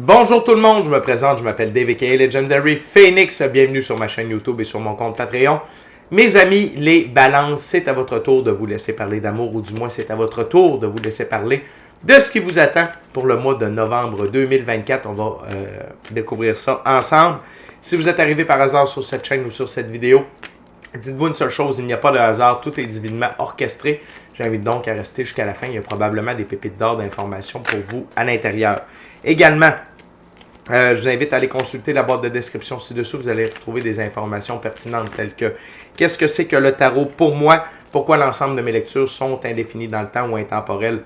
Bonjour tout le monde, je me présente, je m'appelle Dave aka Legendary Phoenix, bienvenue sur ma chaîne YouTube et sur mon compte Patreon. Mes amis, les balances, c'est à votre tour de vous laisser parler d'amour, ou du moins c'est à votre tour de vous laisser parler de ce qui vous attend pour le mois de novembre 2024. On va découvrir ça ensemble. Si vous êtes arrivé par hasard sur cette chaîne ou sur cette vidéo, dites-vous une seule chose, il n'y a pas de hasard, tout est divinement orchestré. J'invite donc à rester jusqu'à la fin, il y a probablement des pépites d'or d'informations pour vous à l'intérieur. Également, je vous invite à aller consulter la boîte de description ci-dessous. Vous allez retrouver des informations pertinentes telles que qu'est-ce que c'est que le tarot pour moi, pourquoi l'ensemble de mes lectures sont indéfinies dans le temps ou intemporelles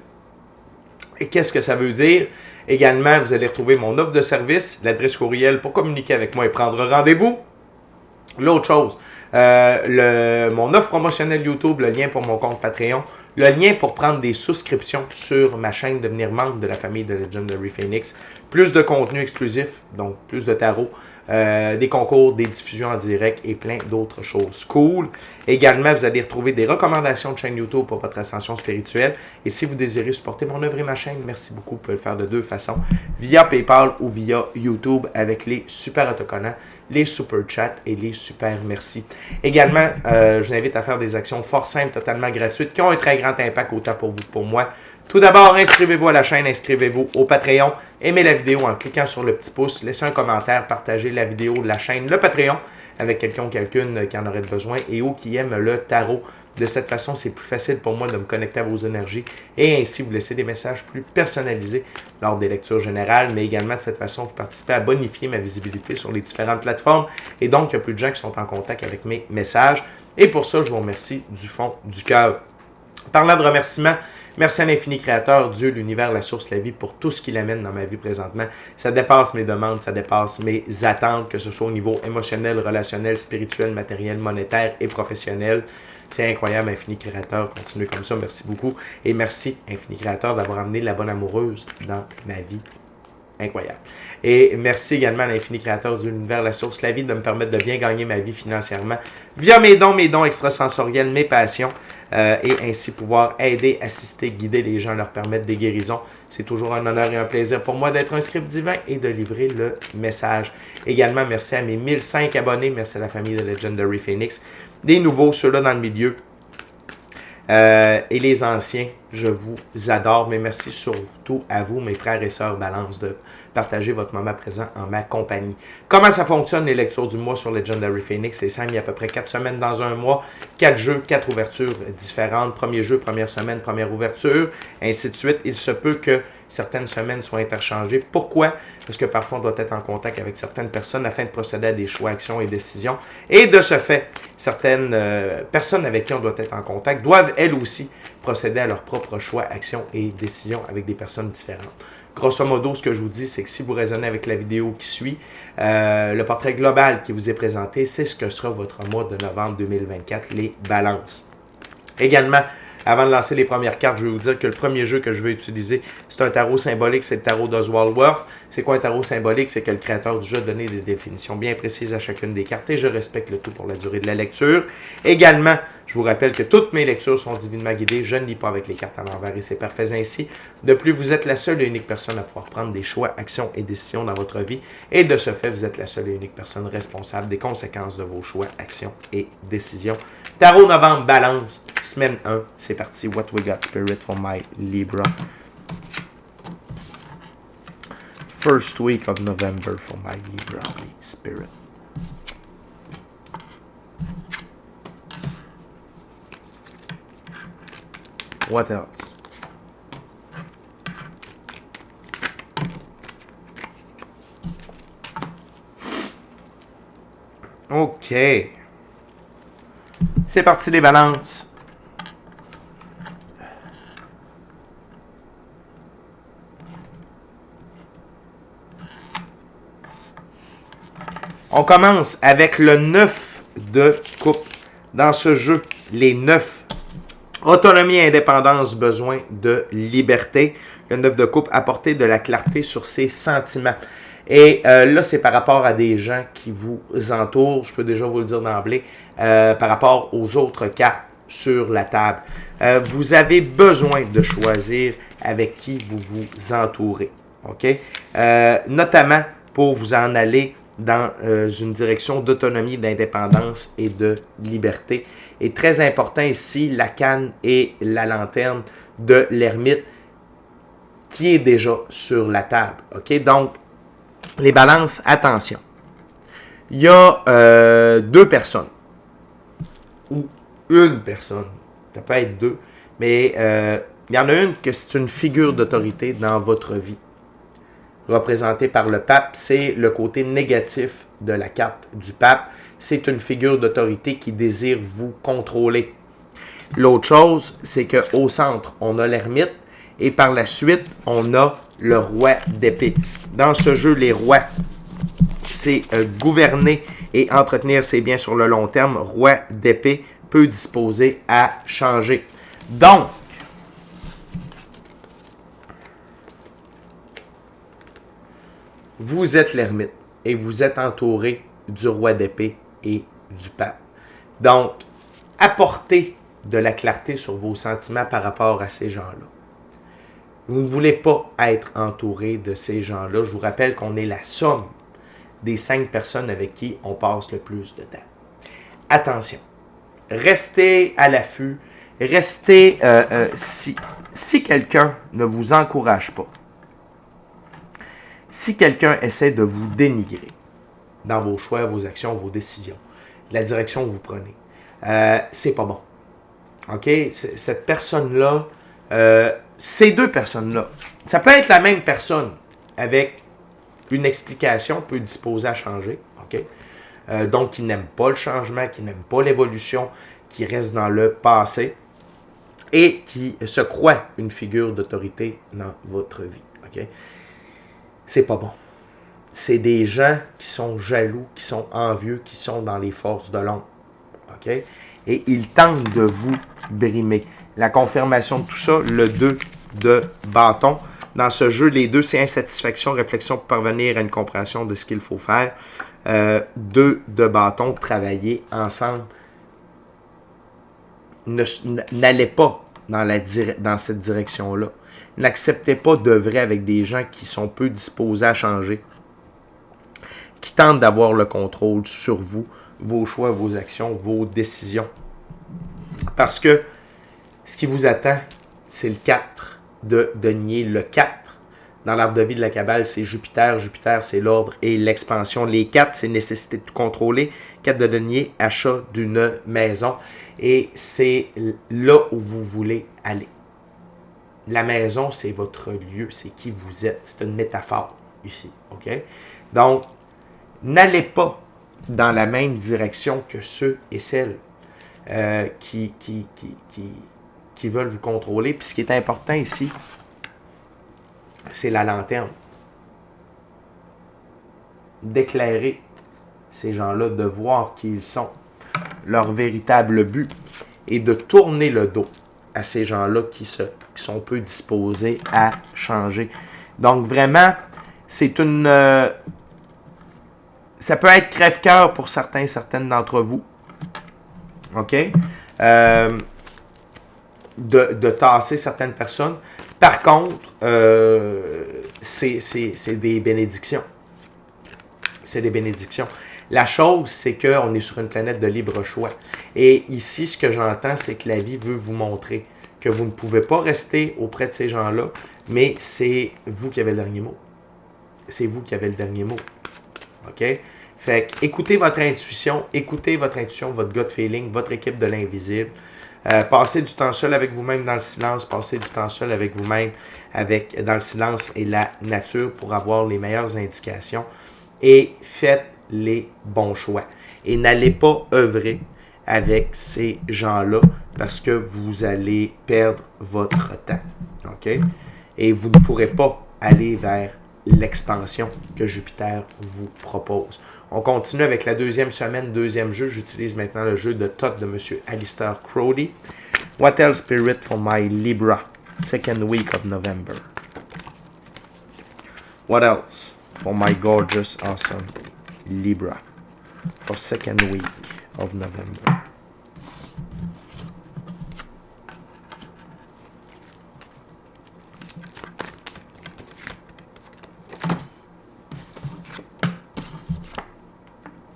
et qu'est-ce que ça veut dire. Également, vous allez retrouver mon offre de service, l'adresse courriel pour communiquer avec moi et prendre rendez-vous. L'autre chose, mon offre promotionnelle YouTube, le lien pour mon compte Patreon, le lien pour prendre des souscriptions sur ma chaîne, devenir membre de la famille de Legendary Phoenix, plus de contenu exclusif, donc plus de tarot, des concours, des diffusions en direct et plein d'autres choses cool. Également, vous allez retrouver des recommandations de chaîne YouTube pour votre ascension spirituelle. Et si vous désirez supporter mon œuvre et ma chaîne, merci beaucoup, vous pouvez le faire de deux façons, via PayPal ou via YouTube avec les super autocollants, les super chats et les super merci. Également, je vous invite à faire des actions fort simples, totalement gratuites, qui ont un très grand impact autant pour vous que pour moi. Tout d'abord, inscrivez-vous à la chaîne, inscrivez-vous au Patreon, aimez la vidéo en cliquant sur le petit pouce, laissez un commentaire, partagez la vidéo de la chaîne, le Patreon, avec quelqu'un ou quelqu'une qui en aurait besoin et ou qui aime le tarot. De cette façon, c'est plus facile pour moi de me connecter à vos énergies et ainsi vous laisser des messages plus personnalisés lors des lectures générales, mais également de cette façon, vous participez à bonifier ma visibilité sur les différentes plateformes et donc il y a plus de gens qui sont en contact avec mes messages. Et pour ça, je vous remercie du fond du cœur. Parlant de remerciements, merci à l'infini créateur, Dieu, l'univers, la source, la vie, pour tout ce qu'il amène dans ma vie présentement. Ça dépasse mes demandes, ça dépasse mes attentes, que ce soit au niveau émotionnel, relationnel, spirituel, matériel, monétaire et professionnel. C'est incroyable, infini créateur. Continuez comme ça, merci beaucoup. Et merci, infini créateur, d'avoir amené la bonne amoureuse dans ma vie. Incroyable. Et merci également à l'infini créateur de l'univers, la source, la vie, de me permettre de bien gagner ma vie financièrement via mes dons extrasensoriels, mes passions, et ainsi pouvoir aider, assister, guider les gens, leur permettre des guérisons. C'est toujours un honneur et un plaisir pour moi d'être un script divin et de livrer le message. Également, merci à mes 1005 abonnés, merci à la famille de Legendary Phoenix, des nouveaux, ceux-là dans le milieu, et les anciens, je vous adore, mais merci surtout à vous, mes frères et sœurs Balance, de partager votre moment présent en ma compagnie. Comment ça fonctionne les lectures du mois sur Legendary Phoenix? C'est simple, il y a à peu près 4 semaines dans un mois, 4 jeux, 4 ouvertures différentes. Premier jeu, première semaine, première ouverture, ainsi de suite. Il se peut que certaines semaines soient interchangées. Pourquoi? Parce que parfois on doit être en contact avec certaines personnes afin de procéder à des choix, actions et décisions. Et de ce fait, certaines personnes avec qui on doit être en contact doivent elles aussi procéder à leurs propres choix, actions et décisions avec des personnes différentes. Grosso modo, ce que je vous dis, c'est que si vous raisonnez avec la vidéo qui suit, le portrait global qui vous est présenté, c'est ce que sera votre mois de novembre 2024, les balances. Également, avant de lancer les premières cartes, je vais vous dire que le premier jeu que je vais utiliser, c'est un tarot symbolique, c'est le tarot d'Oswald Worth. C'est quoi un tarot symbolique? C'est que le créateur du jeu a donné des définitions bien précises à chacune des cartes et je respecte le tout pour la durée de la lecture. Également, je vous rappelle que toutes mes lectures sont divinement guidées. Je ne lis pas avec les cartes à l'envers et c'est parfait ainsi. De plus, vous êtes la seule et unique personne à pouvoir prendre des choix, actions et décisions dans votre vie. Et de ce fait, vous êtes la seule et unique personne responsable des conséquences de vos choix, actions et décisions. Tarot novembre, balance, semaine 1, c'est parti. What we got spirit for my Libra. First week of November for my Libra spirit. What else? OK. C'est parti les balances. On commence avec le 9 de coupe. Dans ce jeu, les 9. Autonomie et indépendance, besoin de liberté. Le 9 de coupe, apporter de la clarté sur ses sentiments. Et là, c'est par rapport à des gens qui vous entourent, je peux déjà vous le dire d'emblée, par rapport aux autres cartes sur la table. Vous avez besoin de choisir avec qui vous vous entourez. OK? Notamment pour vous en aller dans une direction d'autonomie, d'indépendance et de liberté. Et très important ici, la canne et la lanterne de l'ermite qui est déjà sur la table. OK? Donc, les balances, attention. Il y a deux personnes ou une personne. Ça peut être deux, mais il y en a une que c'est une figure d'autorité dans votre vie. Représentée par le pape, c'est le côté négatif de la carte du pape. C'est une figure d'autorité qui désire vous contrôler. L'autre chose, c'est qu'au centre, on a l'ermite et par la suite, on a le roi d'épée. Dans ce jeu, les rois, c'est gouverner et entretenir ses biens sur le long terme. Roi d'épée peut disposer à changer. Donc, vous êtes l'ermite et vous êtes entouré du roi d'épée et du pape. Donc, apportez de la clarté sur vos sentiments par rapport à ces gens-là. Vous ne voulez pas être entouré de ces gens-là. Je vous rappelle qu'on est la somme des 5 personnes avec qui on passe le plus de temps. Attention, restez à l'affût, restez, si quelqu'un ne vous encourage pas, si quelqu'un essaie de vous dénigrer dans vos choix, vos actions, vos décisions, la direction que vous prenez, c'est pas bon. OK? Cette personne-là, ces deux personnes-là, ça peut être la même personne avec une explication, peut disposer à changer. OK? Donc, qui n'aime pas le changement, qui n'aime pas l'évolution, qui reste dans le passé et qui se croit une figure d'autorité dans votre vie. OK? C'est pas bon. C'est des gens qui sont jaloux, qui sont envieux, qui sont dans les forces de l'ombre. OK? Et ils tentent de vous brimer. La confirmation de tout ça, le 2 de bâton. Dans ce jeu, les deux, c'est insatisfaction, réflexion pour parvenir à une compréhension de ce qu'il faut faire. 2 de bâton, travailler ensemble. N'allez pas dans cette direction-là. N'acceptez pas d'œuvrer avec des gens qui sont peu disposés à changer, qui tentent d'avoir le contrôle sur vous, vos choix, vos actions, vos décisions. Parce que ce qui vous attend, c'est le 4 de denier. Le 4, dans l'arbre de vie de la Kabbale, c'est Jupiter. Jupiter, c'est l'ordre et l'expansion. Les 4, c'est nécessité de contrôler. 4 de denier, achat d'une maison. Et c'est là où vous voulez aller. La maison, c'est votre lieu, c'est qui vous êtes. C'est une métaphore ici. OK? Donc, n'allez pas dans la même direction que ceux et celles qui veulent vous contrôler. Puis ce qui est important ici, c'est la lanterne. D'éclairer ces gens-là, de voir qui ils sont, leur véritable but, et de tourner le dos à ces gens-là qui sont peu disposés à changer. Donc vraiment, c'est une... ça peut être crève-cœur pour certaines d'entre vous. OK? De tasser certaines personnes. Par contre, c'est des bénédictions. C'est des bénédictions. La chose, c'est qu'on est sur une planète de libre choix. Et ici, ce que j'entends, c'est que la vie veut vous montrer que vous ne pouvez pas rester auprès de ces gens-là, mais c'est vous qui avez le dernier mot. C'est vous qui avez le dernier mot. OK? Fait que écoutez votre intuition, votre gut feeling, votre équipe de l'invisible. Passez du temps seul avec vous-même dans le silence, passez du temps seul avec vous-même dans le silence et la nature pour avoir les meilleures indications. Et faites les bons choix. Et n'allez pas œuvrer avec ces gens-là parce que vous allez perdre votre temps. OK? Et vous ne pourrez pas aller vers l'expansion que Jupiter vous propose. On continue avec la deuxième semaine, deuxième jeu. J'utilise maintenant le jeu de Thoth de M. Alistair Crowley. What else, Spirit, for my Libra, second week of November? What else for my gorgeous, awesome Libra for second week of November?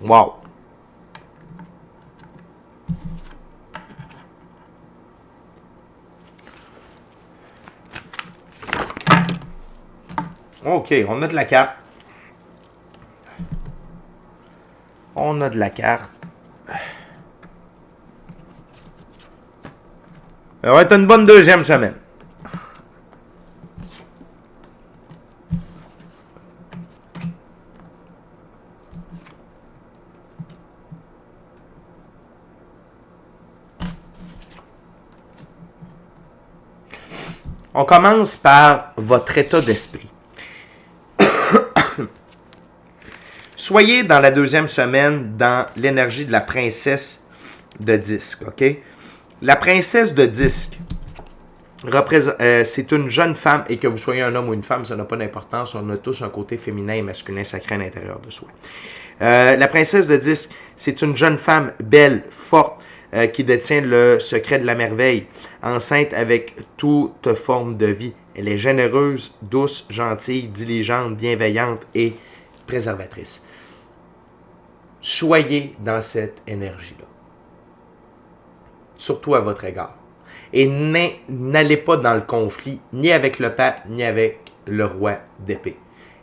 Wow! OK, on a de la carte. On a de la carte. Ça va être une bonne deuxième semaine. On commence par votre état d'esprit. Soyez dans la deuxième semaine dans l'énergie de la princesse de disque, OK? La princesse de disque, c'est une jeune femme, et que vous soyez un homme ou une femme, ça n'a pas d'importance, on a tous un côté féminin et masculin sacré à l'intérieur de soi. La princesse de disque, c'est une jeune femme belle, forte, qui détient le secret de la merveille, enceinte avec toute forme de vie. Elle est généreuse, douce, gentille, diligente, bienveillante et préservatrice. Soyez dans cette énergie-là. Surtout à votre égard. Et n'allez pas dans le conflit, ni avec le pape, ni avec le roi d'épée.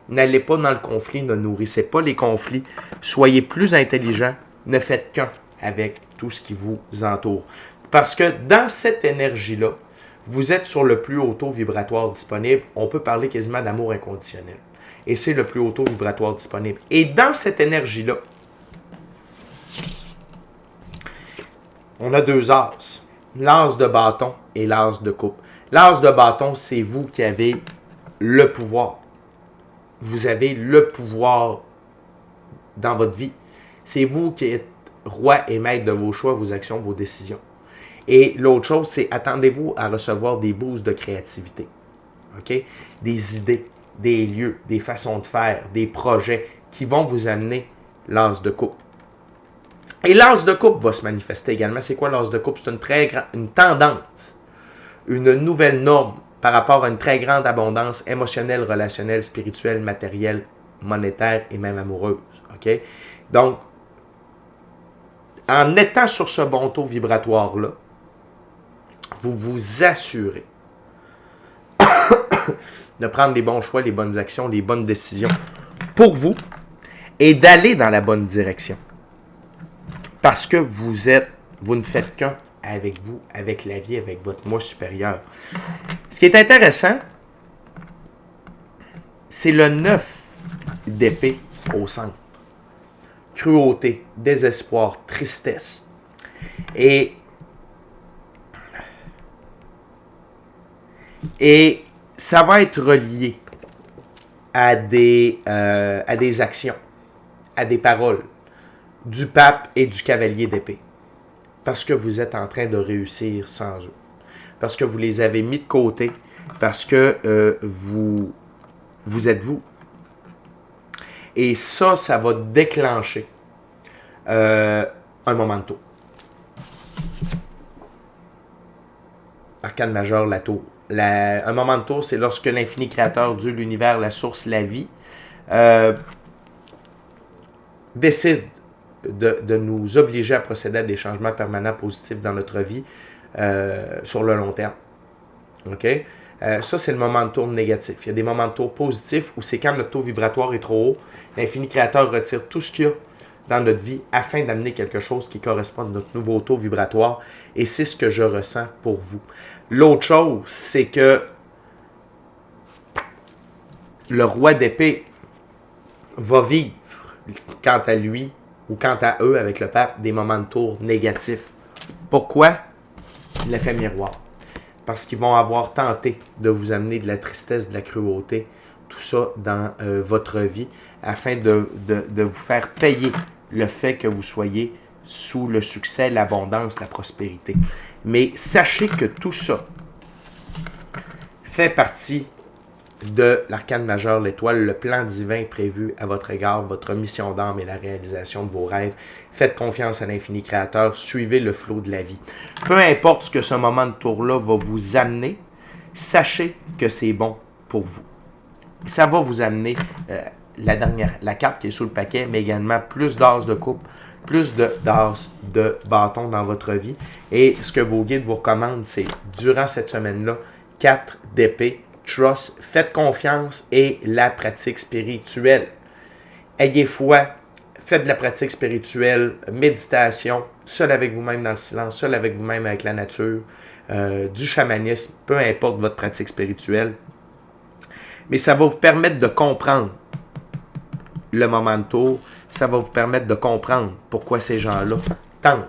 N'allez pas dans le conflit, ne nourrissez pas les conflits. Soyez plus intelligent, ne faites qu'un avec tout ce qui vous entoure. Parce que dans cette énergie-là, vous êtes sur le plus haut taux vibratoire disponible. On peut parler quasiment d'amour inconditionnel. Et c'est le plus haut taux vibratoire disponible. Et dans cette énergie-là, on a deux as. L'as de bâton et l'as de coupe. L'as de bâton, c'est vous qui avez le pouvoir. Vous avez le pouvoir dans votre vie. C'est vous qui êtes roi et maître de vos choix, vos actions, vos décisions. Et l'autre chose, c'est attendez-vous à recevoir des boosts de créativité. OK? Des idées, des lieux, des façons de faire, des projets qui vont vous amener l'as de coupe. Et l'as de coupe va se manifester également. C'est quoi l'as de coupe? C'est une tendance, une nouvelle norme par rapport à une très grande abondance émotionnelle, relationnelle, spirituelle, matérielle, monétaire et même amoureuse. OK? Donc, en étant sur ce bon taux vibratoire-là, vous vous assurez de prendre les bons choix, les bonnes actions, les bonnes décisions pour vous et d'aller dans la bonne direction. Parce que vous ne faites qu'un avec vous, avec la vie, avec votre moi supérieur. Ce qui est intéressant, c'est le 9 d'épée au centre. Cruauté, désespoir, tristesse. Et ça va être relié à des actions, à des paroles du pape et du cavalier d'épée. Parce que vous êtes en train de réussir sans eux. Parce que vous les avez mis de côté. Parce que vous êtes vous. Et ça va déclencher un moment de tour. Arcane majeur, la tour. Un moment de tour, c'est lorsque l'infini créateur, Dieu, l'univers, la source, la vie, décide de nous obliger à procéder à des changements permanents positifs dans notre vie sur le long terme. OK? Ça, c'est le moment de tour négatif. Il y a des moments de tour positifs où c'est quand notre taux vibratoire est trop haut, l'infini créateur retire tout ce qu'il y a dans notre vie afin d'amener quelque chose qui correspond à notre nouveau taux vibratoire. Et c'est ce que je ressens pour vous. L'autre chose, c'est que le roi d'épée va vivre, quant à lui, ou quant à eux, avec le pape, des moments de tour négatifs. Pourquoi? L'effet miroir. Parce qu'ils vont avoir tenté de vous amener de la tristesse, de la cruauté, tout ça dans votre vie, afin de vous faire payer le fait que vous soyez sous le succès, l'abondance, la prospérité. Mais sachez que tout ça fait partie de l'arcane majeur, l'étoile, le plan divin prévu à votre égard, votre mission d'âme et la réalisation de vos rêves. Faites confiance à l'infini créateur, suivez le flot de la vie. Peu importe ce que ce moment de tour-là va vous amener, sachez que c'est bon pour vous. Ça va vous amener la carte qui est sous le paquet, mais également plus d'as de coupe, plus d'as de bâton dans votre vie. Et ce que vos guides vous recommandent, c'est durant cette semaine-là, 4 d'épée, trust, faites confiance et la pratique spirituelle. Ayez foi, faites de la pratique spirituelle, méditation, seul avec vous-même dans le silence, seul avec vous-même avec la nature, du chamanisme, peu importe votre pratique spirituelle. Mais ça va vous permettre de comprendre le moment de tour, ça va vous permettre de comprendre pourquoi ces gens-là tentent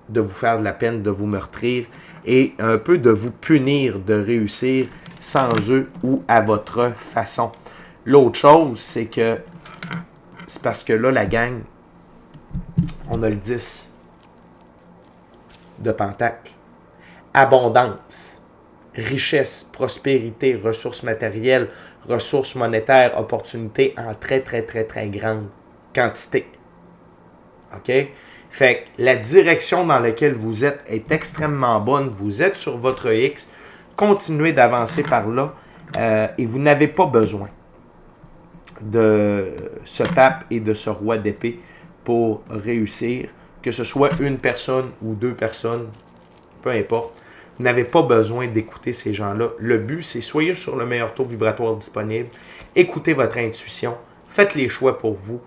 de vous faire de la peine, de vous meurtrir et un peu de vous punir de réussir sans eux ou à votre façon. L'autre chose, c'est que c'est parce que là, la gang, on a le 10 de Pentacle. Abondance, richesse, prospérité, ressources matérielles, ressources monétaires, opportunités en très, très, très, très grande quantité. OK? Fait que la direction dans laquelle vous êtes est extrêmement bonne. Vous êtes sur votre X. Continuez d'avancer par là. Et vous n'avez pas besoin de ce pape et de ce roi d'épée pour réussir. Que ce soit une personne ou 2 personnes, peu importe. Vous n'avez pas besoin d'écouter ces gens-là. Le but, c'est soyez sur le meilleur taux vibratoire disponible. Écoutez votre intuition. Faites les choix pour vous.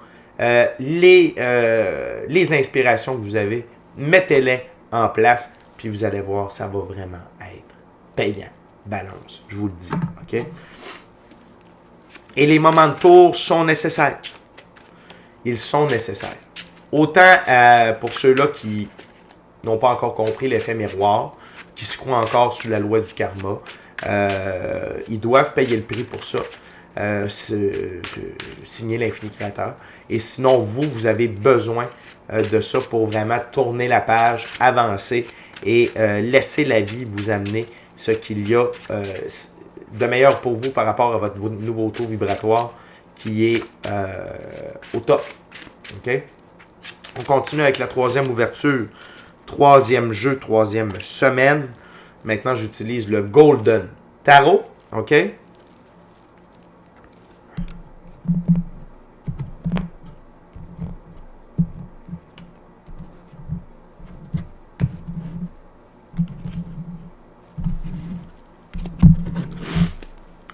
Les inspirations que vous avez, mettez-les en place, puis vous allez voir, ça va vraiment être payant. Balance, je vous le dis. OK? Et les moments de tour sont nécessaires. Ils sont nécessaires. Autant pour ceux-là qui n'ont pas encore compris l'effet miroir, qui se croient encore sous la loi du karma, ils doivent payer le prix pour ça. Signer l'infini créateur. Et sinon, vous avez besoin de ça pour vraiment tourner la page, avancer et laisser la vie vous amener ce qu'il y a de meilleur pour vous par rapport à votre nouveau taux vibratoire qui est au top. OK? On continue avec la 3e ouverture, 3e jeu, 3e semaine. Maintenant, j'utilise le Golden Tarot. OK?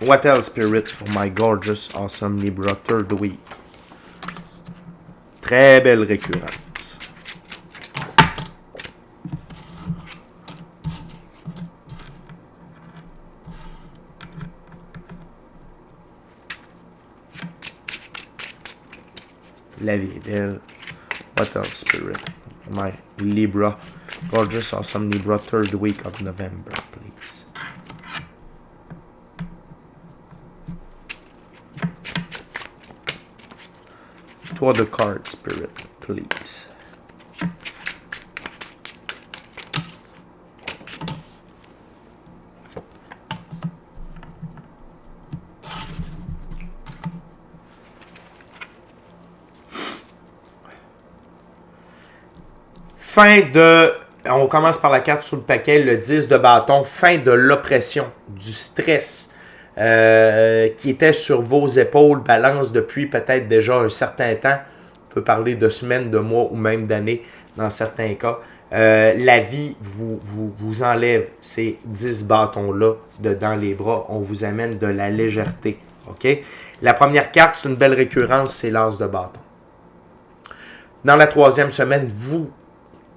What else, Spirit, for my gorgeous, awesome Libra third week? Très belle récurrence. La vie est belle. What else, Spirit? My Libra, gorgeous, awesome Libra third week of November, please. Trois de cards, Spirit, please. On commence par la carte sous le paquet, le 10 de bâton, fin de l'oppression, du stress qui était sur vos épaules, balance depuis peut-être déjà un certain temps. On peut parler de semaines, de mois ou même d'années dans certains cas. La vie vous enlève ces 10 bâtons-là dans les bras. On vous amène de la légèreté. Okay? La première carte, c'est une belle récurrence, c'est l'as de bâton. Dans la 3e semaine, vous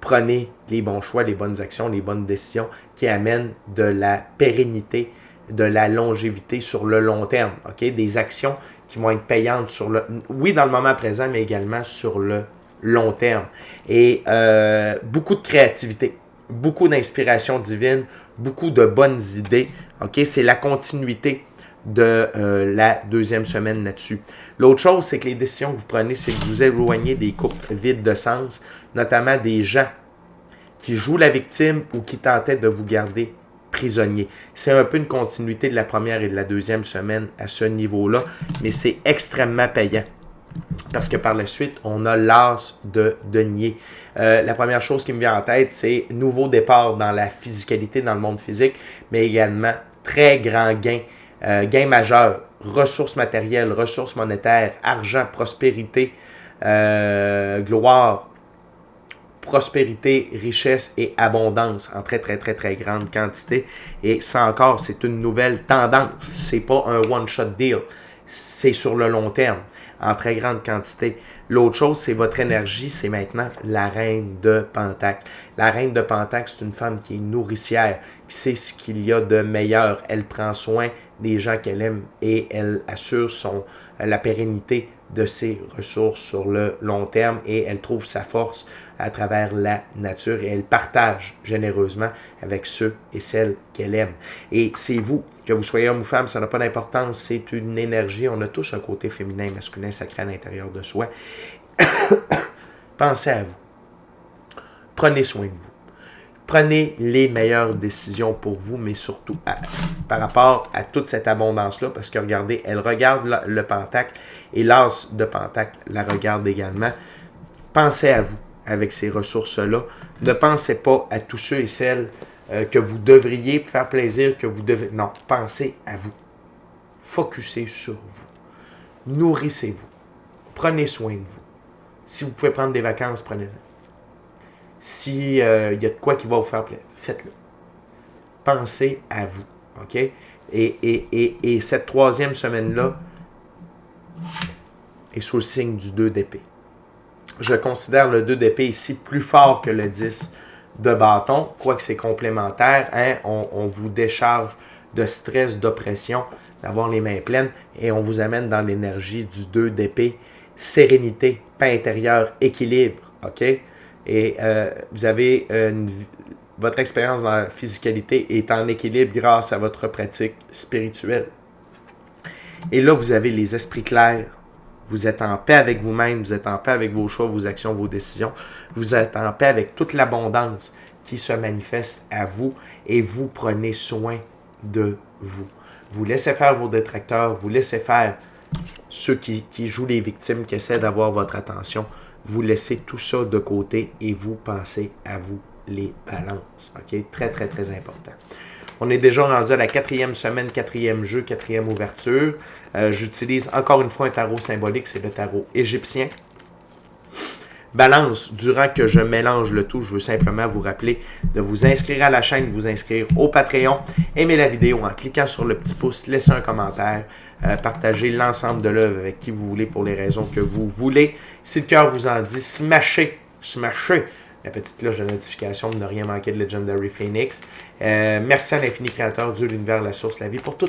prenez les bons choix, les bonnes actions, les bonnes décisions qui amènent de la pérennité, de la longévité sur le long terme. Okay? Des actions qui vont être payantes dans le moment présent, mais également sur le long terme. Et beaucoup de créativité, beaucoup d'inspiration divine, beaucoup de bonnes idées. Okay? C'est la continuité de la 2e semaine là-dessus. L'autre chose, c'est que les décisions que vous prenez, c'est que vous éloignez des couples vides de sens, notamment des gens qui jouent la victime ou qui tentaient de vous garder prisonnier. C'est un peu une continuité de la première et de la 2e semaine à ce niveau-là, mais c'est extrêmement payant. Parce que par la suite, on a l'as de denier. La première chose qui me vient en tête, c'est nouveau départ dans la physicalité, dans le monde physique, mais également très grand gain. Gain majeur, ressources matérielles, ressources monétaires, argent, prospérité, gloire, prospérité, richesse et abondance en très, très, très, très grande quantité. Et ça encore, c'est une nouvelle tendance. C'est pas un one-shot deal. C'est sur le long terme, en très grande quantité. L'autre chose, c'est votre énergie, c'est maintenant la reine de Pentacle. La reine de Pentacle, c'est une femme qui est nourricière, qui sait ce qu'il y a de meilleur. Elle prend soin des gens qu'elle aime et elle assure la pérennité de ses ressources sur le long terme et elle trouve sa force à travers la nature et elle partage généreusement avec ceux et celles qu'elle aime. Et c'est vous, que vous soyez homme ou femme, ça n'a pas d'importance, c'est une énergie. On a tous un côté féminin, masculin, sacré à l'intérieur de soi. Pensez à vous. Prenez soin de vous. Prenez les meilleures décisions pour vous, mais surtout par rapport à toute cette abondance-là, parce que regardez, elle regarde le Pentacle et l'As de Pentacle la regarde également. Pensez à vous avec ces ressources-là. Ne pensez pas à tous ceux et celles que vous devriez faire plaisir, que vous devez... Non, pensez à vous. Focussez sur vous. Nourrissez-vous. Prenez soin de vous. Si vous pouvez prendre des vacances, prenez-en. S'il y a de quoi qui va vous faire plaisir, faites-le. Pensez à vous. OK? Et cette troisième semaine-là est sous le signe du 2 d'épée. Je considère le 2 d'épée ici plus fort que le 10 de bâton, quoique c'est complémentaire. Hein? On vous décharge de stress, d'oppression, d'avoir les mains pleines, et on vous amène dans l'énergie du 2 d'épée. Sérénité, paix intérieure, équilibre. OK? Et vous avez votre expérience dans la physicalité est en équilibre grâce à votre pratique spirituelle. Et là, vous avez les esprits clairs. Vous êtes en paix avec vous-même, vous êtes en paix avec vos choix, vos actions, vos décisions. Vous êtes en paix avec toute l'abondance qui se manifeste à vous et vous prenez soin de vous. Vous laissez faire vos détracteurs, vous laissez faire ceux qui jouent les victimes, qui essaient d'avoir votre attention. Vous laissez tout ça de côté et vous pensez à vous les balances. OK? Très, très, très important. On est déjà rendu à la 4e semaine, 4e jeu, 4e ouverture. J'utilise encore une fois un tarot symbolique, c'est le tarot égyptien. Balance, durant que je mélange le tout, je veux simplement vous rappeler de vous inscrire à la chaîne, de vous inscrire au Patreon, aimer la vidéo en cliquant sur le petit pouce, laisser un commentaire, partager l'ensemble de l'œuvre avec qui vous voulez pour les raisons que vous voulez. Si le cœur vous en dit, smashez la petite cloche de notification pour ne rien manquer de Legendary Phoenix. Merci à l'infini créateur, Dieu, l'univers, la source, la vie, pour tout.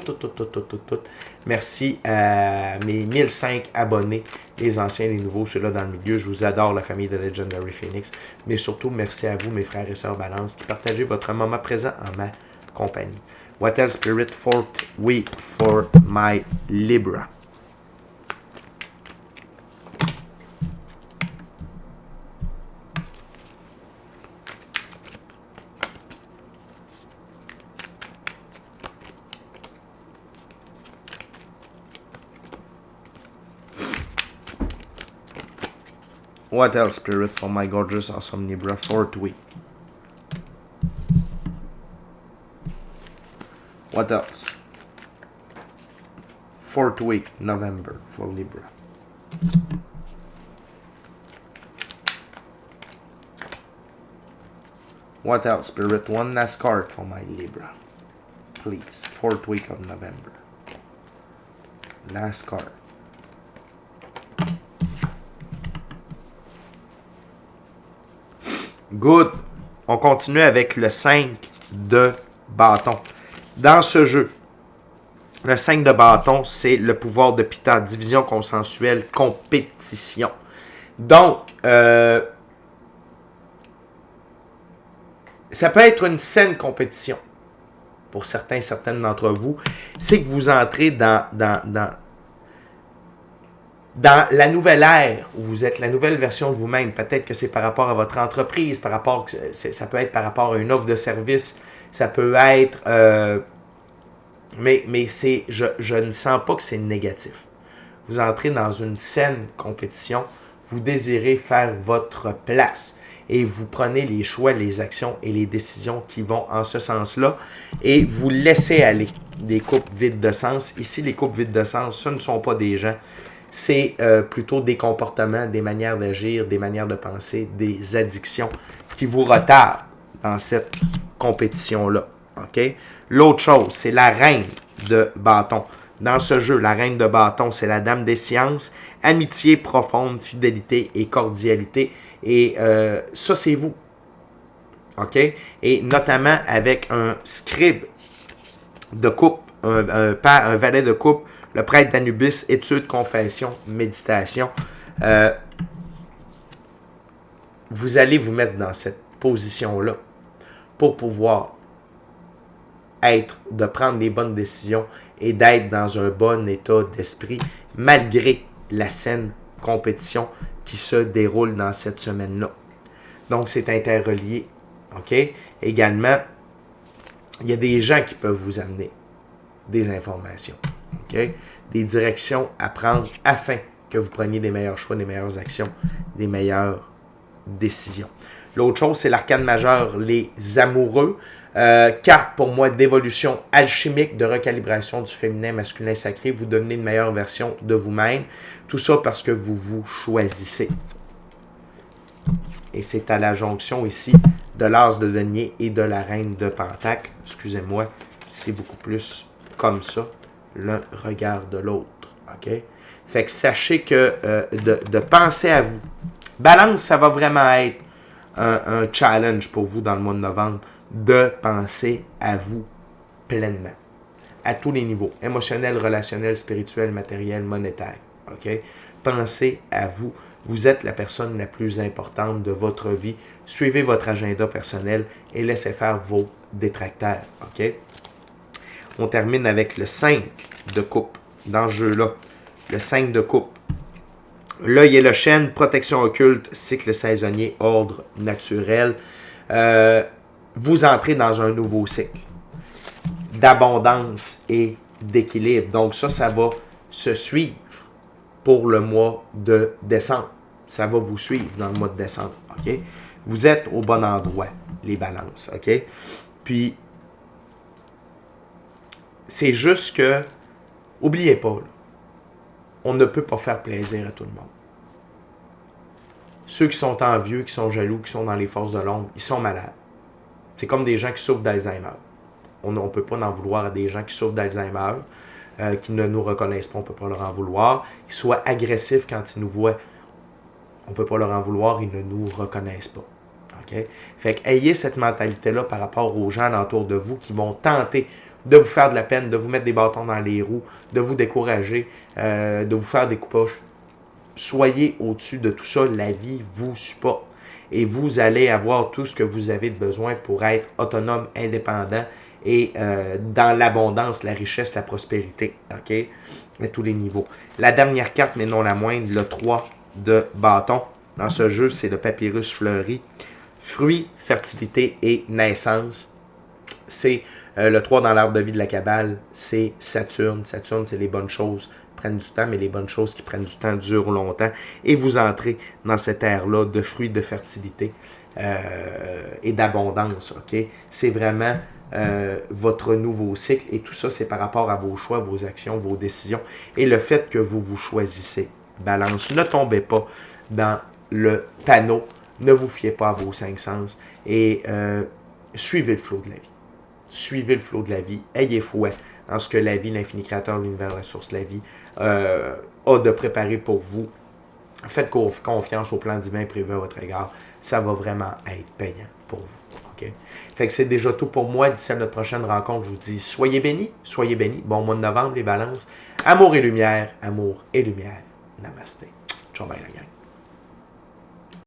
Merci à mes 1005 abonnés, les anciens, les nouveaux, ceux-là dans le milieu. Je vous adore, la famille de Legendary Phoenix. Mais surtout, merci à vous, mes frères et sœurs Balance, qui partagez votre moment présent en ma compagnie. What else, Spirit, 4th week for my Libra. What else, Spirit, for my gorgeous, awesome Libra, 4th week? What else? 4th week, November, for Libra. What else, Spirit? One last card for my Libra. Please, 4th week of November. Last card. Good. On continue avec le 5 de bâton. Dans ce jeu, le 5 de bâton, c'est le pouvoir de Pitta, division consensuelle, compétition. Donc, ça peut être une saine compétition pour certaines d'entre vous. C'est que vous entrez dans la nouvelle ère, où vous êtes la nouvelle version de vous-même. Peut-être que c'est par rapport à votre entreprise, ça peut être par rapport à une offre de service, ça peut être... mais je ne sens pas que c'est négatif. Vous entrez dans une saine compétition, vous désirez faire votre place. et vous prenez les choix, les actions et les décisions qui vont en ce sens-là et vous laissez aller des couples vides de sens. Ici, les couples vides de sens, ce ne sont pas des gens, c'est plutôt des comportements, des manières d'agir, des manières de penser, des addictions qui vous retardent dans cette compétition-là. Okay? L'autre chose, c'est la reine de bâton. Dans ce jeu, la reine de bâton, c'est la dame des sciences. Amitié profonde, fidélité et cordialité. Et ça, c'est vous. OK? Et notamment avec un scribe de coupe, un valet de coupe, le prêtre d'Anubis, étude, confession, méditation. Vous allez vous mettre dans cette position-là pour pouvoir de prendre les bonnes décisions et d'être dans un bon état d'esprit malgré la saine compétition qui se déroule dans cette semaine-là. Donc, c'est interrelié. OK? Également, il y a des gens qui peuvent vous amener des informations. OK? Des directions à prendre afin que vous preniez des meilleurs choix, des meilleures actions, des meilleures décisions. L'autre chose, c'est l'arcane majeur, les amoureux. Carte pour moi d'évolution alchimique, de recalibration du féminin, masculin sacré. Vous devenez une meilleure version de vous-même. Tout ça parce que vous vous choisissez. Et c'est à la jonction ici de l'as de denier et de la reine de pentacle. Excusez-moi, c'est beaucoup plus comme ça. L'un regarde l'autre. OK? Fait que sachez que de penser à vous. Balance, ça va vraiment être un challenge pour vous dans le mois de novembre de penser à vous pleinement. À tous les niveaux. Émotionnel, relationnel, spirituel, matériel, monétaire. OK? Pensez à vous. Vous êtes la personne la plus importante de votre vie. Suivez votre agenda personnel et laissez faire vos détracteurs. OK? On termine avec le 5 de coupe dans ce jeu-là. Le 5 de coupe. L'œil et le chêne, protection occulte, cycle saisonnier, ordre naturel. Vous entrez dans un nouveau cycle d'abondance et d'équilibre. Donc ça va se suivre pour le mois de décembre. Ça va vous suivre dans le mois de décembre. OK? Vous êtes au bon endroit, les balances. OK? Puis, c'est juste que, oubliez pas, là, on ne peut pas faire plaisir à tout le monde. Ceux qui sont envieux, qui sont jaloux, qui sont dans les forces de l'ombre, ils sont malades. C'est comme des gens qui souffrent d'Alzheimer. On ne peut pas en vouloir à des gens qui souffrent d'Alzheimer, qui ne nous reconnaissent pas, on ne peut pas leur en vouloir. Ils soient agressifs quand ils nous voient, on ne peut pas leur en vouloir, ils ne nous reconnaissent pas. Okay? Fait que ayez cette mentalité-là par rapport aux gens autour de vous qui vont tenter de vous faire de la peine, de vous mettre des bâtons dans les roues, de vous décourager, de vous faire des coupoches. Soyez au-dessus de tout ça, la vie vous supporte. Et vous allez avoir tout ce que vous avez de besoin pour être autonome, indépendant et dans l'abondance, la richesse, la prospérité. OK? À tous les niveaux. La dernière carte, mais non la moindre, le 3 de bâton. Dans ce jeu, c'est le papyrus fleuri. Fruits, fertilité et naissance. C'est le 3 dans l'arbre de vie de la Kabbale, c'est Saturne. Saturne, c'est les bonnes choses prennent du temps, mais les bonnes choses qui prennent du temps durent longtemps. Et vous entrez dans cette ère-là de fruits, de fertilité et d'abondance. Okay? C'est vraiment votre nouveau cycle. Et tout ça, c'est par rapport à vos choix, vos actions, vos décisions. Et le fait que vous vous choisissez. Balance. Ne tombez pas dans le panneau. Ne vous fiez pas à vos 5 sens. Et suivez le flot de la vie. Suivez le flot de la vie. Ayez foi dans ce que la vie, l'infini créateur, l'univers, la source de la vie, a de préparer pour vous. Faites confiance au plan divin prévu à votre égard. Ça va vraiment être payant pour vous. Okay? Fait que c'est déjà tout pour moi. D'ici à notre prochaine rencontre, je vous dis soyez bénis, soyez bénis. Bon mois de novembre, les balances. Amour et lumière, amour et lumière. Namasté. Ciao, bye la gang.